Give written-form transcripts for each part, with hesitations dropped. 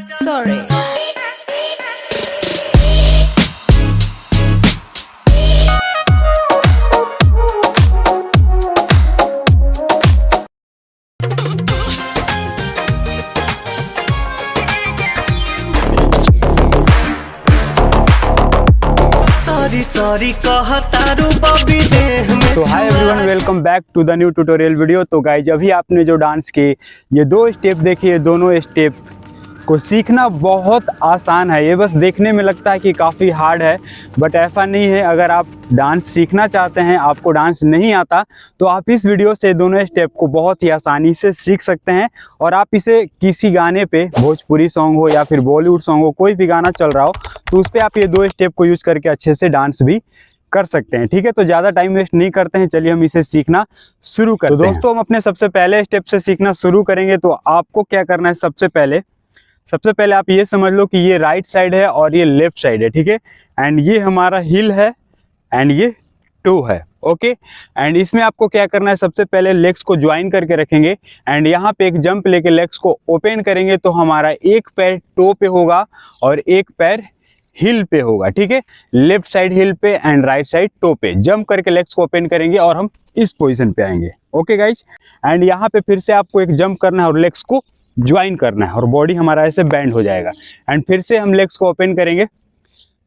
Sorry. Sorry कहतारू बॉबी देह में। So hi everyone, welcome back to the new tutorial video. तो गाइज अभी आपने जो डांस किए ये दो स्टेप देखिए, दोनों स्टेप को सीखना बहुत आसान है। ये बस देखने में लगता है कि काफ़ी हार्ड है, बट ऐसा नहीं है। अगर आप डांस सीखना चाहते हैं, आपको डांस नहीं आता, तो आप इस वीडियो से दोनों स्टेप को बहुत ही आसानी से सीख सकते हैं। और आप इसे किसी गाने पे, भोजपुरी सॉन्ग हो या फिर बॉलीवुड सॉन्ग हो, कोई भी गाना चल रहा हो, तो उस पर आप ये दो स्टेप को यूज़ करके अच्छे से डांस भी कर सकते हैं। ठीक है, तो ज़्यादा टाइम वेस्ट नहीं करते हैं, चलिए हम इसे सीखना शुरू करते हैं। तो दोस्तों, हम अपने सबसे पहले स्टेप से सीखना शुरू करेंगे। तो आपको क्या करना है, सबसे पहले आप ये समझ लो कि ये राइट साइड है और ये लेफ्ट साइड है। ठीक है, एंड ये हमारा हिल है एंड ये टो है। ओके, एंड इसमें आपको क्या करना है, सबसे पहले लेग्स को ज्वाइन करके रखेंगे एंड यहाँ पे एक जंप लेके लेग्स को ओपन करेंगे। तो हमारा एक पैर टो पे होगा और एक पैर हिल पे होगा। ठीक है, लेफ्ट साइड हिल पे एंड राइट साइड टो पे जंप करके लेग्स को ओपन करेंगे और हम इस पोजीशन पे आएंगे। ओके गाइज, एंड यहाँ पे फिर से आपको एक जंप करना है और लेग्स को ज्वाइन करना है और बॉडी हमारा ऐसे बैंड हो जाएगा। एंड फिर से हम लेग्स को ओपन करेंगे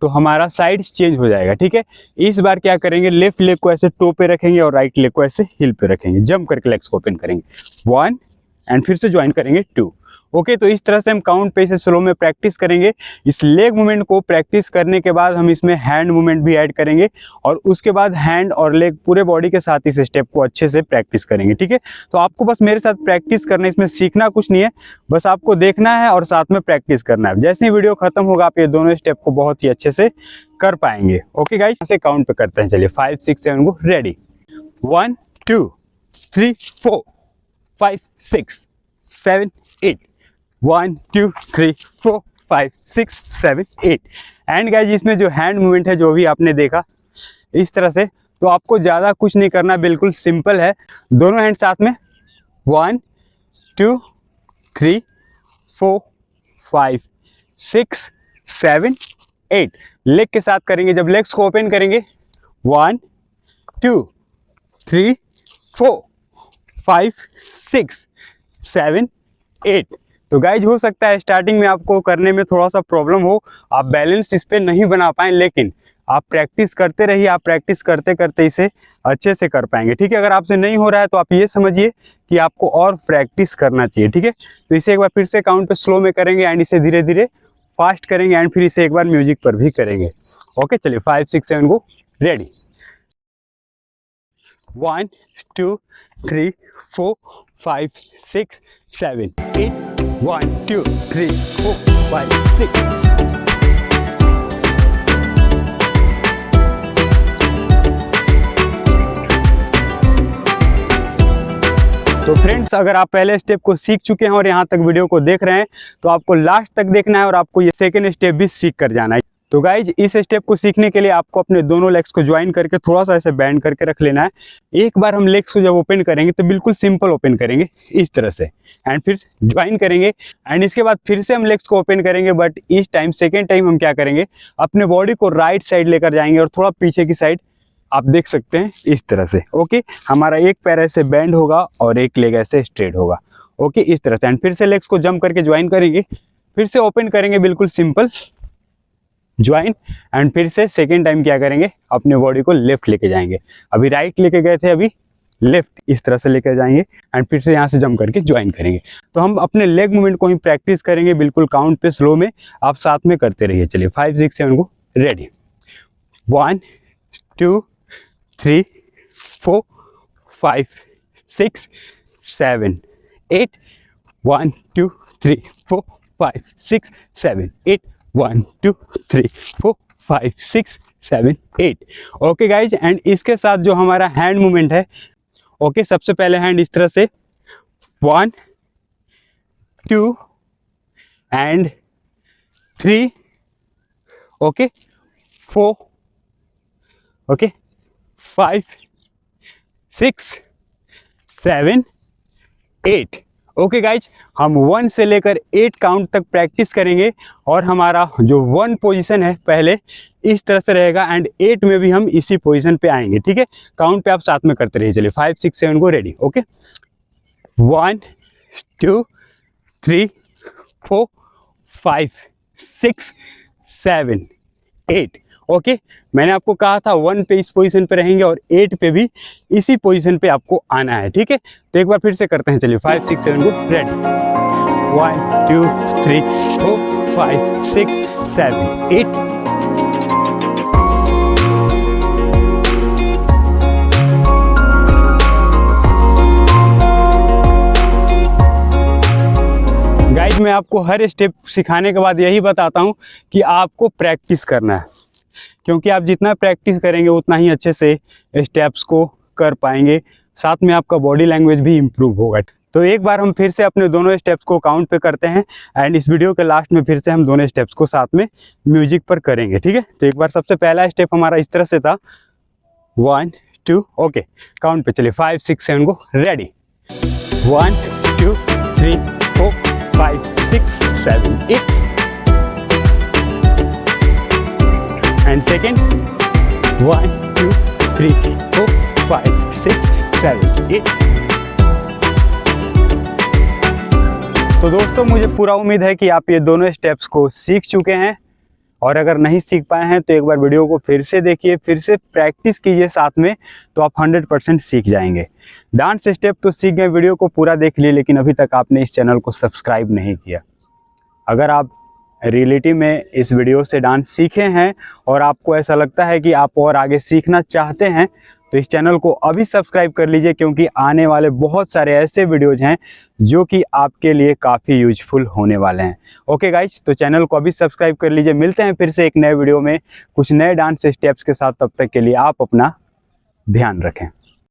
तो हमारा साइड चेंज हो जाएगा। ठीक है, इस बार क्या करेंगे, लेफ्ट लेग को ऐसे टो पे रखेंगे और राइट लेग को ऐसे हिल पे रखेंगे, जंप करके लेग्स को ओपन करेंगे 1 एंड फिर से ज्वाइन करेंगे 2। ओके, तो इस तरह से हम काउंट पे इसे स्लो में प्रैक्टिस करेंगे। इस लेग मूवमेंट को प्रैक्टिस करने के बाद हम इसमें हैंड मूवमेंट भी ऐड करेंगे और उसके बाद हैंड और लेग पूरे बॉडी के साथ इस स्टेप को अच्छे से प्रैक्टिस करेंगे। ठीक है, तो आपको बस मेरे साथ प्रैक्टिस करना है, इसमें सीखना कुछ नहीं है, बस आपको देखना है और साथ में प्रैक्टिस करना है। जैसे ही वीडियो खत्म होगा आप ये दोनों स्टेप को बहुत ही अच्छे से कर पाएंगे। ओके गाइस, ऐसे काउंट पे करते हैं, चलिए 5 6 7 गो, रेडी 1 2 3 4 5 6 7 8 1 2 3 4 5 6 7 8। एंड गाइज इसमें जो हैंड मूवमेंट है, जो भी आपने देखा इस तरह से, तो आपको ज़्यादा कुछ नहीं करना, बिल्कुल सिंपल है। दोनों हैंड साथ में 1 2 3 4 5 6 7 8। लेग के साथ करेंगे, जब लेग्स को ओपन करेंगे 1 2 3 4 5 6 7 8। तो गाइज हो सकता है स्टार्टिंग में आपको करने में थोड़ा सा प्रॉब्लम हो, आप बैलेंस इस पे नहीं बना पाएँ, लेकिन आप प्रैक्टिस करते रहिए, आप प्रैक्टिस करते करते इसे अच्छे से कर पाएंगे। ठीक है, अगर आपसे नहीं हो रहा है तो आप ये समझिए कि आपको और प्रैक्टिस करना चाहिए। ठीक है, तो इसे एक बार फिर से काउंट पे स्लो में करेंगे एंड इसे धीरे धीरे फास्ट करेंगे एंड फिर इसे एक बार म्यूजिक पर भी करेंगे। ओके, चलिए 5 6 7 गो, रेडी 1 2 3 4 5 6 7 8 1 2 3 4 5 6। तो फ्रेंड्स, अगर आप पहले स्टेप को सीख चुके हैं और यहाँ तक वीडियो को देख रहे हैं, तो आपको लास्ट तक देखना है और आपको ये सेकेंड स्टेप भी सीख कर जाना है। तो गाइज इस स्टेप को सीखने के लिए आपको अपने दोनों लेग्स को ज्वाइन करके थोड़ा सा ऐसे बैंड करके रख लेना है। एक बार हम लेग्स को जब ओपन करेंगे तो बिल्कुल सिंपल ओपन करेंगे इस तरह से एंड फिर ज्वाइन करेंगे एंड इसके बाद फिर से हम लेग्स को ओपन करेंगे, बट इस टाइम सेकेंड टाइम हम क्या करेंगे, अपने बॉडी को राइट साइड लेकर जाएंगे और थोड़ा पीछे की साइड आप देख सकते हैं इस तरह से। ओके, हमारा एक पैर ऐसे बैंड होगा और एक लेग ऐसे स्ट्रेट होगा। ओके, इस तरह से एंड फिर से लेग्स को जंप करके ज्वाइन करेंगे, फिर से ओपन करेंगे, बिल्कुल सिंपल ज्वाइन एंड फिर से सेकेंड टाइम क्या करेंगे, अपने बॉडी को लेफ्ट लेके जाएंगे। अभी राइट लेके गए थे, अभी लेफ्ट इस तरह से लेकर जाएंगे एंड फिर से यहाँ से जंप करके ज्वाइन करेंगे। तो हम अपने लेग मूवमेंट को ही प्रैक्टिस करेंगे, बिल्कुल काउंट पे स्लो में आप साथ में करते रहिए। चलिए 5 6 7 गो, रेडी 1 2 3 4 5 6 7 8 1 2 3 4 5 6 7 8 1 2 3 4 5 6 7 8। ओके गाइज, एंड इसके साथ जो हमारा हैंड मूवमेंट है, ओके, सबसे पहले हैंड इस तरह से 1 2 and 3, okay 4, okay 5 6 7 8। Okay guys, हम 1 से लेकर 8 काउंट तक प्रैक्टिस करेंगे और हमारा जो 1 पोजीशन है पहले इस तरह से रहेगा एंड 8 में भी हम इसी पोजीशन पे आएंगे, ठीक है। काउंट पे आप साथ में करते रहिए। चलिए 5 6 7 को रेडी। ओके 1 2 3 4 5 6 7 8। ओके, मैंने आपको कहा था 1 पे इस पोजीशन पे रहेंगे और 8 पे भी इसी पोजीशन पे आपको आना है, ठीक है। तो एक बार फिर से करते हैं। चलिए 5 6 7 को रेडी। 1 2 3 4 5 6 7 8। गाइज, मैं आपको हर स्टेप सिखाने के बाद यही बताता हूँ कि आपको प्रैक्टिस करना है, क्योंकि आप जितना प्रैक्टिस करेंगे उतना ही अच्छे से स्टेप्स को कर पाएंगे, साथ में आपका बॉडी लैंग्वेज भी इम्प्रूव होगा। तो एक बार हम फिर से अपने दोनों स्टेप्स को काउंट पे करते हैं एंड इस वीडियो के लास्ट में फिर से हम दोनों स्टेप्स को साथ में म्यूजिक पर करेंगे, ठीक है। तो एक बार सबसे पहला स्टेप हमारा इस तरह से था 1 2। ओके, काउंट पे चलिए 5 6 7 को रेडी। 1 2 3 4 5 6 7 8। And second, 1 2 3 4 5 6 7 8। तो दोस्तों, मुझे पूरा उम्मीद है कि आप ये दोनों स्टेप्स को सीख चुके हैं और अगर नहीं सीख पाए हैं तो एक बार वीडियो को फिर से देखिए, फिर से प्रैक्टिस कीजिए साथ में, तो आप 100% सीख जाएंगे। डांस स्टेप तो सीख गए, वीडियो को पूरा देख लिए, लेकिन अभी तक आपने इस चैनल को सब्सक्राइब नहीं किया। अगर आप रियलिटी में इस वीडियो से डांस सीखे हैं और आपको ऐसा लगता है कि आप और आगे सीखना चाहते हैं तो इस चैनल को अभी सब्सक्राइब कर लीजिए, क्योंकि आने वाले बहुत सारे ऐसे वीडियोज हैं जो कि आपके लिए काफ़ी यूजफुल होने वाले हैं। ओके गाइज, तो चैनल को अभी सब्सक्राइब कर लीजिए। मिलते हैं फिर से एक नए वीडियो में कुछ नए डांस स्टेप्स के साथ। तब तक के लिए आप अपना ध्यान रखें।